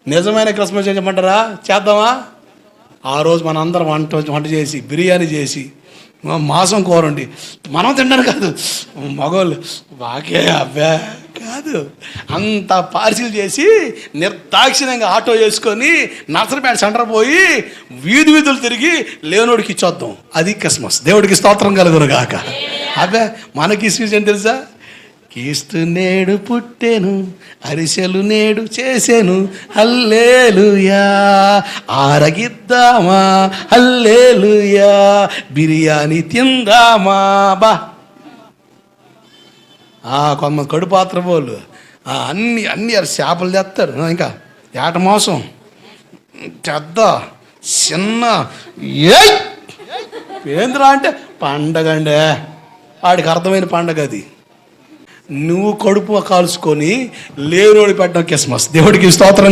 నిజమైన క్రిస్మస్ చేయమంటారా? చేద్దామా? ఆ రోజు మన అందరం వంట చేసి బిర్యానీ చేసి మాంసం కూర ఉండి మనం తింటాను కాదు, మగవాళ్ళు బాకే అబ్బా కాదు, అంత పార్సిల్ చేసి నిర్దాక్షిణ్యంగా ఆటో వేసుకొని నర్సరీపేట సెంటర్ పోయి వీధులు తిరిగి లేనోడికి ఇచ్చొద్దాం. అది క్రిస్మస్. దేవుడికి స్తోత్రం కలుగును గాక. అబ్బా మనకి సీజన్ తెలుసా? క్రీస్తు నేడు పుట్టెను, అరిసెలు నేడు చేసెను, హల్లెలూయా, ఆరగిద్దామా, హల్లెలూయా, బిర్యానీ తిందామా. బా కొంతమంది కడుపాత్ర వాళ్ళు అన్ని చేపలు తెస్తారు, ఇంకా ఏట మోసం చెద్ద చిన్న ఏంద్రా అంటే పండగ అండి. వాడికి అర్థమైన పండగ అది. నువ్వు కడుపు కాల్చుకొని లేనోడి పెట్టడం క్రిస్మస్. దేవుడికి స్తోత్రం.